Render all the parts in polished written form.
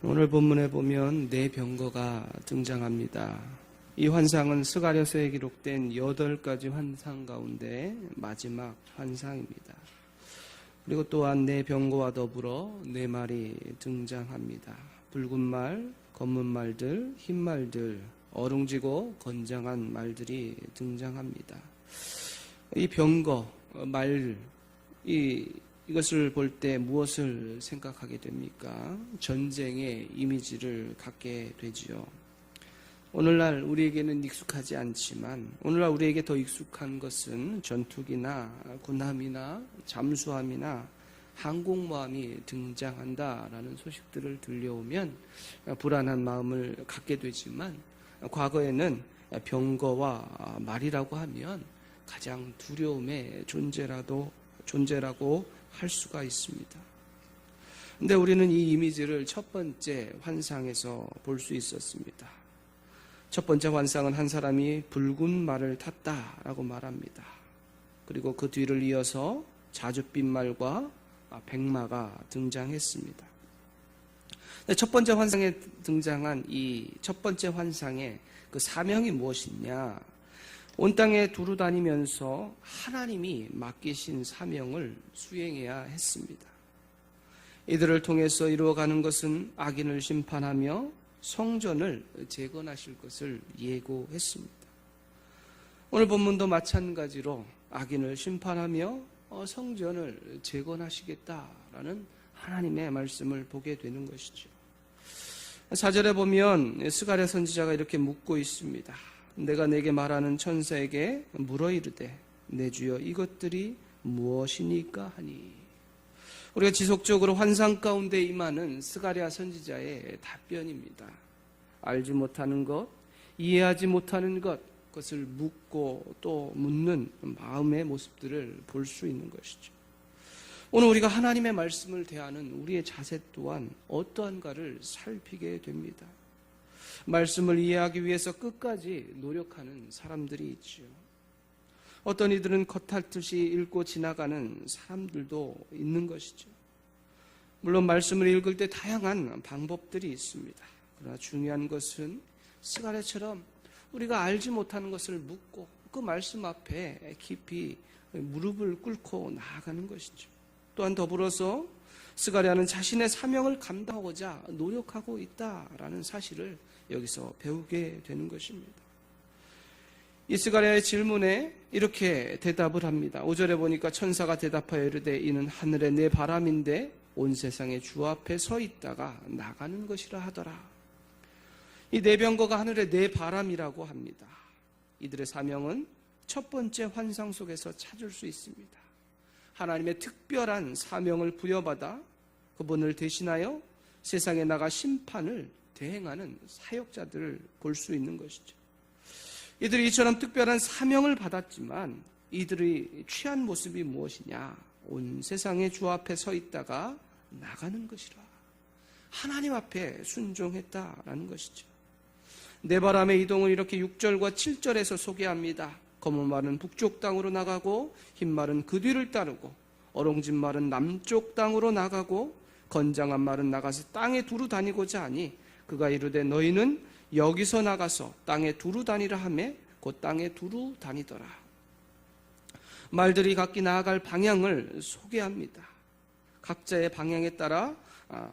오늘 본문에 보면 네 병거가 등장합니다. 이 환상은 스가랴서에 기록된 8가지 환상 가운데 마지막 환상입니다. 그리고 또한 네 병거와 더불어 네 말이 등장합니다. 붉은 말, 검은 말들, 흰 말들, 어룽지고 건장한 말들이 등장합니다. 이 병거, 말, 이것을 볼 때 무엇을 생각하게 됩니까? 전쟁의 이미지를 갖게 되지요. 오늘날 우리에게는 익숙하지 않지만 오늘날 우리에게 더 익숙한 것은 전투기나 군함이나 잠수함이나 항공모함이 등장한다라는 소식들을 들려오면 불안한 마음을 갖게 되지만 과거에는 병거와 말이라고 하면 가장 두려움의 존재라고 할 수가 있습니다. 근데 우리는 이 이미지를 첫 번째 환상에서 볼 수 있었습니다. 첫 번째 환상은 한 사람이 붉은 말을 탔다라고 말합니다. 그리고 그 뒤를 이어서 자줏빛 말과 백마가 등장했습니다. 첫 번째 환상에 등장한 이 첫 번째 환상의 그 사명이 무엇이냐? 온 땅에 두루 다니면서 하나님이 맡기신 사명을 수행해야 했습니다. 이들을 통해서 이루어가는 것은 악인을 심판하며 성전을 재건하실 것을 예고했습니다. 오늘 본문도 마찬가지로 악인을 심판하며 성전을 재건하시겠다라는 하나님의 말씀을 보게 되는 것이죠. 4절에 보면 스가랴 선지자가 이렇게 묻고 있습니다. 내가 내게 말하는 천사에게 물어 이르되 내 주여 이것들이 무엇이니까 하니. 우리가 지속적으로 환상 가운데 임하는 스가랴 선지자의 답변입니다. 알지 못하는 것, 이해하지 못하는 것, 그것을 묻고 또 묻는 마음의 모습들을 볼 수 있는 것이죠. 오늘 우리가 하나님의 말씀을 대하는 우리의 자세 또한 어떠한가를 살피게 됩니다. 말씀을 이해하기 위해서 끝까지 노력하는 사람들이 있지요. 어떤 이들은 겉핥듯이 읽고 지나가는 사람들도 있는 것이죠. 물론 말씀을 읽을 때 다양한 방법들이 있습니다. 그러나 중요한 것은 스가랴처럼 우리가 알지 못하는 것을 묻고 그 말씀 앞에 깊이 무릎을 꿇고 나아가는 것이죠. 또한 더불어서 스가랴는 자신의 사명을 감당하고자 노력하고 있다라는 사실을 여기서 배우게 되는 것입니다. 이 스가랴의 질문에 이렇게 대답을 합니다. 5절에 보니까 천사가 대답하여 이르되 이는 하늘의 내 바람인데 온 세상의 주 앞에 서 있다가 나가는 것이라 하더라. 이 네 병거가 하늘의 네 바람이라고 합니다. 이들의 사명은 첫 번째 환상 속에서 찾을 수 있습니다. 하나님의 특별한 사명을 부여받아 그분을 대신하여 세상에 나가 심판을 대행하는 사역자들을 볼 수 있는 것이죠. 이들이 이처럼 특별한 사명을 받았지만 이들이 취한 모습이 무엇이냐? 온 세상의 주 앞에 서 있다가 나가는 것이라. 하나님 앞에 순종했다라는 것이죠. 네 바람의 이동을 이렇게 6절과 7절에서 소개합니다. 검은 말은 북쪽 땅으로 나가고 흰 말은 그 뒤를 따르고 어롱진 말은 남쪽 땅으로 나가고 건장한 말은 나가서 땅에 두루 다니고자 하니 그가 이르되 너희는 여기서 나가서 땅에 두루 다니라 하매 곧 땅에 두루 다니더라. 말들이 각기 나아갈 방향을 소개합니다. 각자의 방향에 따라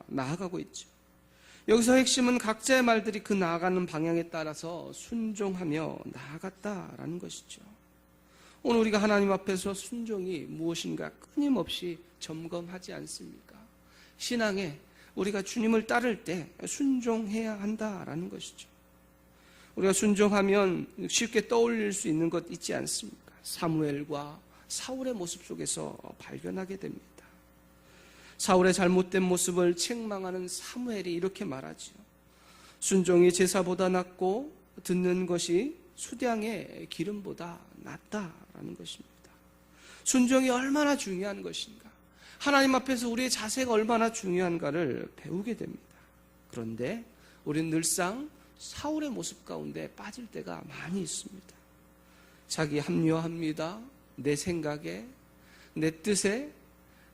나아가고 있죠. 여기서 핵심은 각자의 말들이 그 나아가는 방향에 따라서 순종하며 나아갔다라는 것이죠. 오늘 우리가 하나님 앞에서 순종이 무엇인가 끊임없이 점검하지 않습니까? 신앙에 우리가 주님을 따를 때 순종해야 한다라는 것이죠. 우리가 순종하면 쉽게 떠올릴 수 있는 것 있지 않습니까? 사무엘과 사울의 모습 속에서 발견하게 됩니다. 사울의 잘못된 모습을 책망하는 사무엘이 이렇게 말하지요. 순종이 제사보다 낫고 듣는 것이 수량의 기름보다 낫다라는 것입니다. 순종이 얼마나 중요한 것인가, 하나님 앞에서 우리의 자세가 얼마나 중요한가를 배우게 됩니다. 그런데 우리는 늘상 사울의 모습 가운데 빠질 때가 많이 있습니다. 자기 합리화합니다. 내 생각에, 내 뜻에,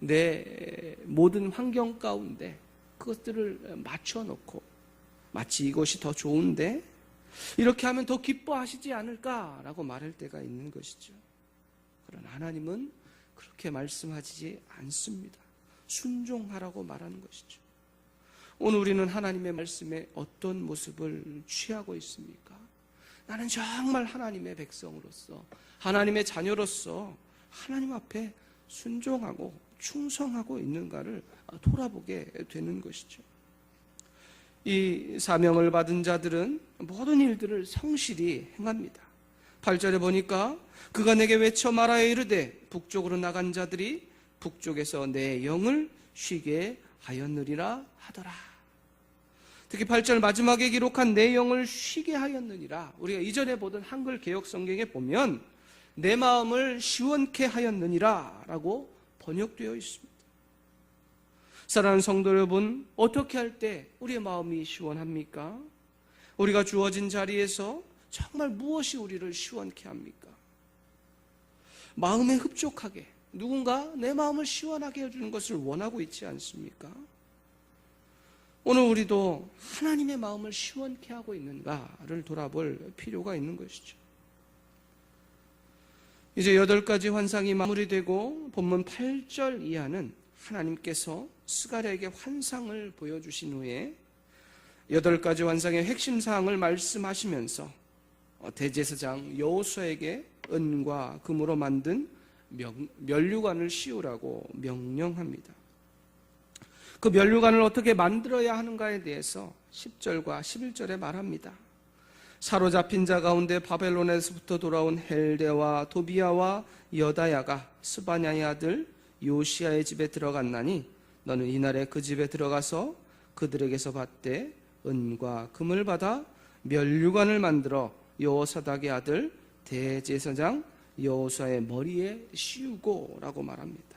내 모든 환경 가운데 그것들을 맞춰놓고 마치 이것이 더 좋은데 이렇게 하면 더 기뻐하시지 않을까라고 말할 때가 있는 것이죠. 그러나 하나님은 그렇게 말씀하지 않습니다. 순종하라고 말하는 것이죠. 오늘 우리는 하나님의 말씀에 어떤 모습을 취하고 있습니까? 나는 정말 하나님의 백성으로서, 하나님의 자녀로서 하나님 앞에 순종하고 충성하고 있는가를 돌아보게 되는 것이죠. 이 사명을 받은 자들은 모든 일들을 성실히 행합니다. 8절에 보니까 그가 내게 외쳐 말하여 이르되 북쪽으로 나간 자들이 북쪽에서 내 영을 쉬게 하였느니라 하더라. 특히 8절 마지막에 기록한 내 영을 쉬게 하였느니라, 우리가 이전에 보던 한글 개역 성경에 보면 내 마음을 시원케 하였느니라 라고 번역되어 있습니다. 사랑하는 성도 여러분, 어떻게 할 때 우리의 마음이 시원합니까? 우리가 주어진 자리에서 정말 무엇이 우리를 시원케 합니까? 마음에 흡족하게 누군가 내 마음을 시원하게 해주는 것을 원하고 있지 않습니까? 오늘 우리도 하나님의 마음을 시원케 하고 있는가를 돌아볼 필요가 있는 것이죠. 이제 8가지 환상이 마무리되고 본문 8절 이하는 하나님께서 스가랴에게 환상을 보여주신 후에 8가지 환상의 핵심 사항을 말씀하시면서 대제사장 여호수아에게 은과 금으로 만든 면류관을 씌우라고 명령합니다. 그 면류관을 어떻게 만들어야 하는가에 대해서 10절과 11절에 말합니다. 사로잡힌 자 가운데 바벨론에서부터 돌아온 헬데와 도비야와 여다야가 스바냐의 아들 요시야의 집에 들어갔나니 너는 이날에 그 집에 들어가서 그들에게서 받되 은과 금을 받아 면류관을 만들어 여호사닥의 아들 대제사장 여호수아의 머리에 씌우고 라고 말합니다.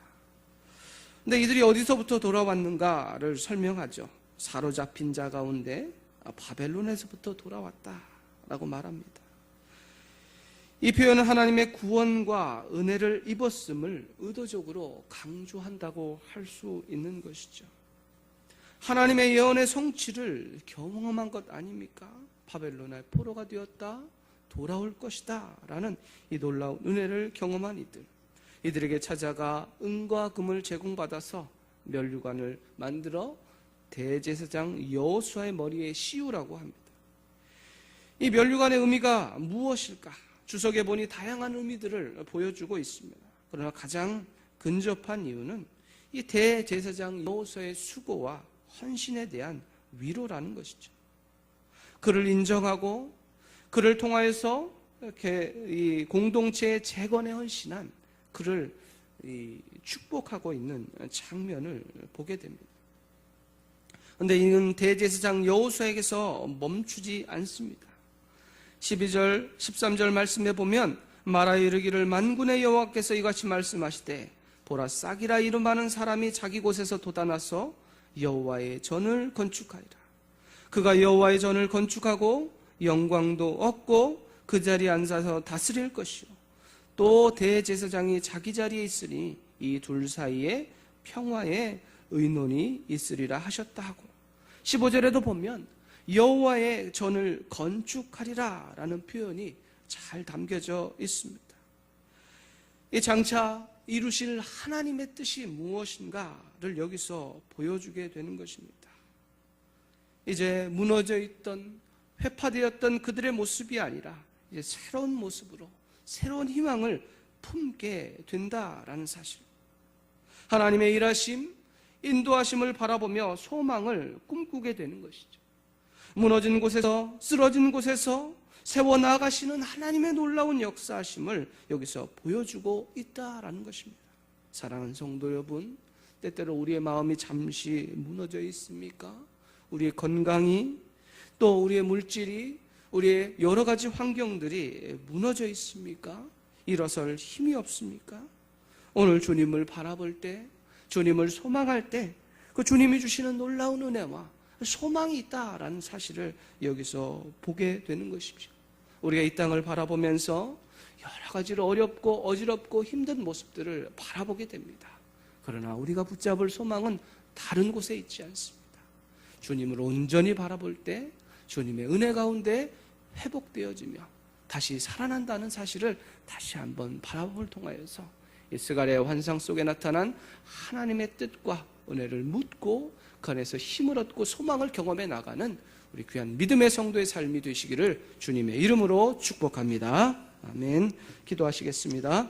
근데 이들이 어디서부터 돌아왔는가를 설명하죠. 사로잡힌 자 가운데 바벨론에서부터 돌아왔다 라고 말합니다. 이 표현은 하나님의 구원과 은혜를 입었음을 의도적으로 강조한다고 할 수 있는 것이죠. 하나님의 예언의 성취를 경험한 것 아닙니까? 바벨론의 포로가 되었다, 돌아올 것이다 라는 이 놀라운 은혜를 경험한 이들에게 찾아가 은과 금을 제공받아서 면류관을 만들어 대제사장 여호수아의 머리에 씌우라고 합니다. 이 면류관의 의미가 무엇일까? 주석에 보니 다양한 의미들을 보여주고 있습니다. 그러나 가장 근접한 이유는 이 대제사장 여호수아의 수고와 헌신에 대한 위로라는 것이죠. 그를 인정하고 그를 통하여서 이렇게 이 공동체의 재건에 헌신한 그를 축복하고 있는 장면을 보게 됩니다. 그런데 이는 대제사장 여호수아에게서 멈추지 않습니다. 12절, 13절 말씀에 보면 말하여 이르기를 만군의 여호와께서 이같이 말씀하시되 보라 싹이라 이름하는 사람이 자기 곳에서 돋아나서 여호와의 전을 건축하리라. 그가 여호와의 전을 건축하고 영광도 얻고 그 자리에 앉아서 다스릴 것이요 또 대제사장이 자기 자리에 있으니 이 둘 사이에 평화의 의논이 있으리라 하셨다 하고 15절에도 보면 여호와의 전을 건축하리라 라는 표현이 잘 담겨져 있습니다. 이 장차 이루실 하나님의 뜻이 무엇인가를 여기서 보여주게 되는 것입니다. 이제 무너져 있던 회파되었던 그들의 모습이 아니라 이제 새로운 모습으로 새로운 희망을 품게 된다라는 사실, 하나님의 일하심, 인도하심을 바라보며 소망을 꿈꾸게 되는 것이죠. 무너진 곳에서 쓰러진 곳에서 세워나가시는 하나님의 놀라운 역사하심을 여기서 보여주고 있다라는 것입니다. 사랑하는 성도 여러분, 때때로 우리의 마음이 잠시 무너져 있습니까? 우리의 건강이, 또 우리의 물질이, 우리의 여러 가지 환경들이 무너져 있습니까? 일어설 힘이 없습니까? 오늘 주님을 바라볼 때, 주님을 소망할 때 그 주님이 주시는 놀라운 은혜와 소망이 있다라는 사실을 여기서 보게 되는 것이죠. 우리가 이 땅을 바라보면서 여러 가지로 어렵고 어지럽고 힘든 모습들을 바라보게 됩니다. 그러나 우리가 붙잡을 소망은 다른 곳에 있지 않습니다. 주님을 온전히 바라볼 때 주님의 은혜 가운데 회복되어지며 다시 살아난다는 사실을 다시 한번 바라봄을 통하여서 이 스가랴의 환상 속에 나타난 하나님의 뜻과 은혜를 묻고 그 안에서 힘을 얻고 소망을 경험해 나가는 우리 귀한 믿음의 성도의 삶이 되시기를 주님의 이름으로 축복합니다. 아멘. 기도하시겠습니다.